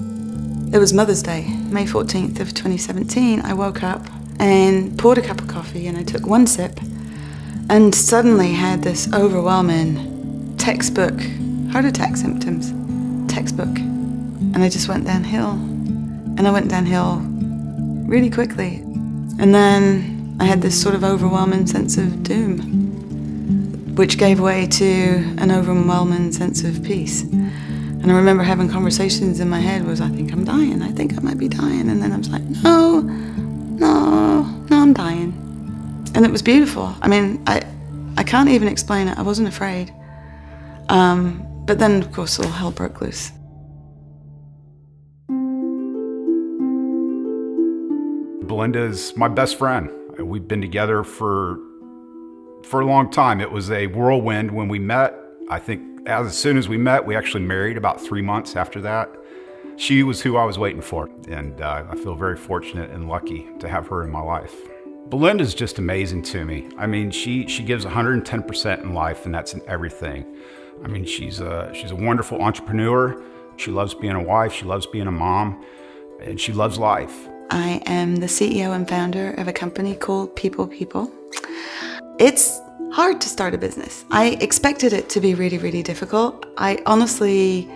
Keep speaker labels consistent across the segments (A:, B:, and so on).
A: It was Mother's Day, May 14th of 2017. I woke up and poured a cup of coffee and I took one sip and suddenly had this overwhelming textbook heart attack symptoms. Textbook. And I just went downhill. And I went downhill really quickly. And then I had this sort of overwhelming sense of doom, which gave way to an overwhelming sense of peace. And I remember having conversations in my head was, I think I'm dying, I think I might be dying. And then I was like, no, I'm dying. And it was beautiful. I mean, I can't even explain it. I wasn't afraid. But then, of course, all hell broke loose.
B: Belinda's my best friend. We've been together for a long time. It was a whirlwind when we met. I think as soon as we met, we actually married about 3 months after that. She was who I was waiting for, and I feel very fortunate and lucky to have her in my life. Belinda's just amazing to me. I mean, she gives 110% in life, and that's in everything. I mean, she's a wonderful entrepreneur. She loves being a wife, she loves being a mom, and she loves life.
A: I am the CEO and founder of a company called People. It's hard to start a business. I expected it to be really, really difficult. I honestly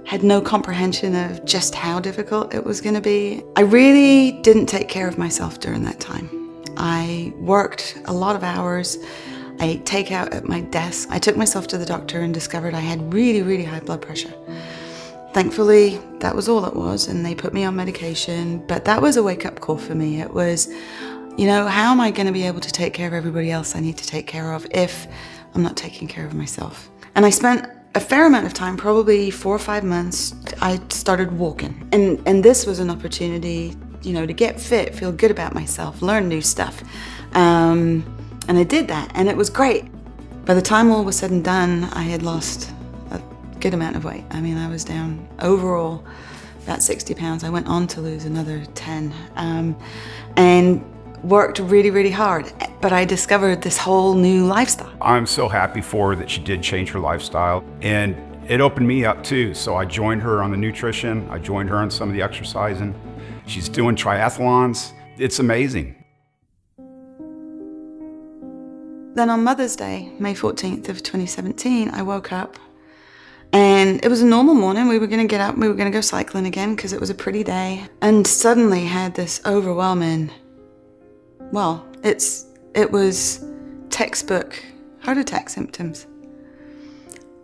A: had no comprehension of just how difficult it was going to be. I really didn't take care of myself during that time. I worked a lot of hours. I ate takeout at my desk. I took myself to the doctor and discovered I had really, really high blood pressure. Thankfully, that was all it was, and they put me on medication, but that was a wake-up call for me. It was, how am I going to be able to take care of everybody else I need to take care of if I'm not taking care of myself? And I spent a fair amount of time, probably 4 or 5 months, I started walking. And this was an opportunity, to get fit, feel good about myself, learn new stuff. And I did that, and it was great. By the time all was said and done, I had lost a good amount of weight. I mean, I was down overall about 60 pounds. I went on to lose another 10. And worked really, really hard, but I discovered this whole new lifestyle.
B: I'm so happy for her that she did change her lifestyle, and it opened me up too. So I joined her on the nutrition, I joined her on some of the exercising. She's doing triathlons. It's amazing.
A: Then on Mother's Day, May 14th of 2017, I woke up and it was a normal morning. We were gonna get up, we were gonna go cycling again because it was a pretty day, and suddenly had this overwhelming, it was textbook heart attack symptoms.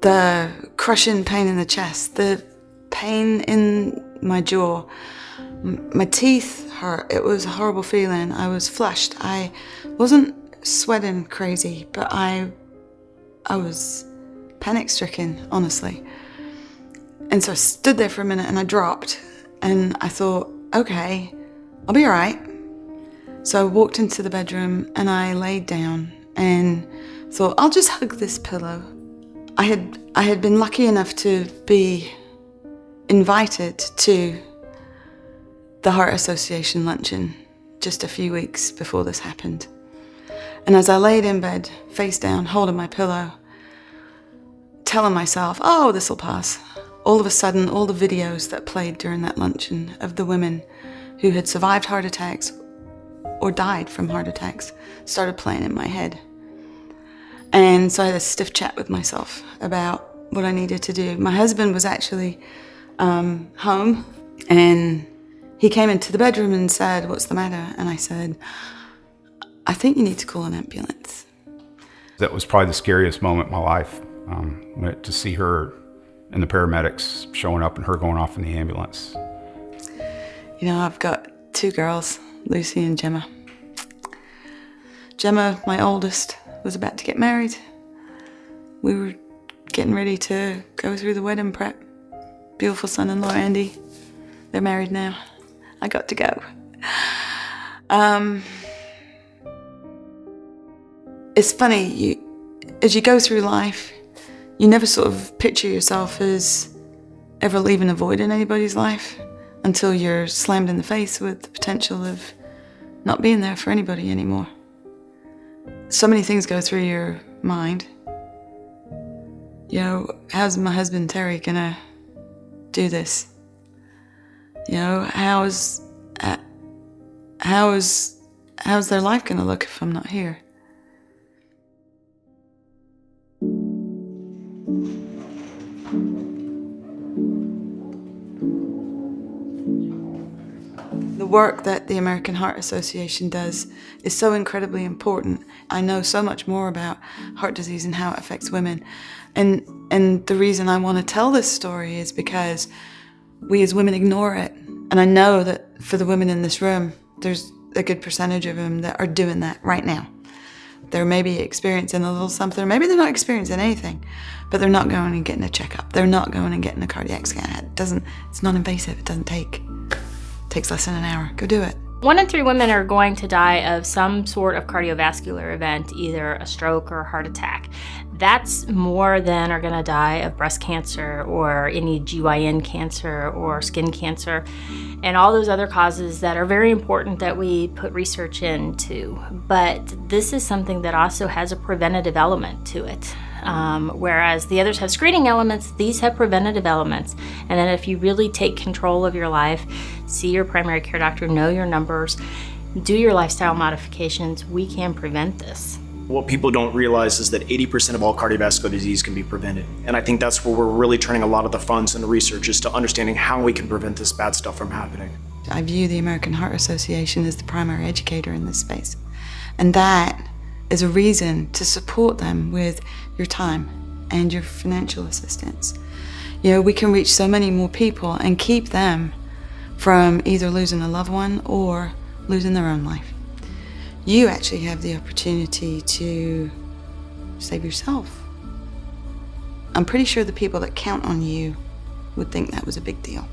A: The crushing pain in the chest, the pain in my jaw, my teeth hurt. It was a horrible feeling. I was flushed. I wasn't sweating crazy, but I was panic-stricken, honestly. And so I stood there for a minute and I dropped, and I thought, okay, I'll be all right. So I walked into the bedroom and I laid down and thought, I'll just hug this pillow. I had been lucky enough to be invited to the Heart Association luncheon just a few weeks before this happened. And as I laid in bed, face down, holding my pillow, telling myself, oh, this will pass, all of a sudden, all the videos that played during that luncheon of the women who had survived heart attacks or died from heart attacks started playing in my head. And so I had a stiff chat with myself about what I needed to do. My husband was actually home, and he came into the bedroom and said, what's the matter? And I said, I think you need to call an ambulance.
B: That was probably the scariest moment in my life, to see her and the paramedics showing up and her going off in the ambulance.
A: I've got 2 girls, Lucy and Gemma. Gemma, my oldest, was about to get married. We were getting ready to go through the wedding prep. Beautiful son-in-law, Andy. They're married now. I got to go. It's funny, as you go through life, you never sort of picture yourself as ever leaving a void in anybody's life until you're slammed in the face with the potential of not being there for anybody anymore. So many things go through your mind. How's my husband Terry gonna do this? You know, how's their life going to look if I'm not here? The work that the American Heart Association does is so incredibly important. I know so much more about heart disease and how it affects women. And the reason I want to tell this story is because we as women ignore it. And I know that for the women in this room, there's a good percentage of them that are doing that right now. They're maybe experiencing a little something, or maybe they're not experiencing anything, but they're not going and getting a checkup. They're not going and getting a cardiac scan. It's non-invasive. It takes less than an hour. Go do it.
C: 1 in 3 women are going to die of some sort of cardiovascular event, either a stroke or a heart attack. That's more than are going to die of breast cancer or any GYN cancer or skin cancer and all those other causes that are very important that we put research into. But this is something that also has a preventative element to it. Whereas the others have screening elements, these have preventative elements. And then if you really take control of your life, see your primary care doctor, know your numbers, do your lifestyle modifications, we can prevent this.
D: What people don't realize is that 80% of all cardiovascular disease can be prevented. And I think that's where we're really turning a lot of the funds and the research is to understanding how we can prevent this bad stuff from happening.
A: I view the American Heart Association as the primary educator in this space. And that is a reason to support them with your time and your financial assistance. You know, we can reach so many more people and keep them from either losing a loved one or losing their own life. You actually have the opportunity to save yourself. I'm pretty sure the people that count on you would think that was a big deal.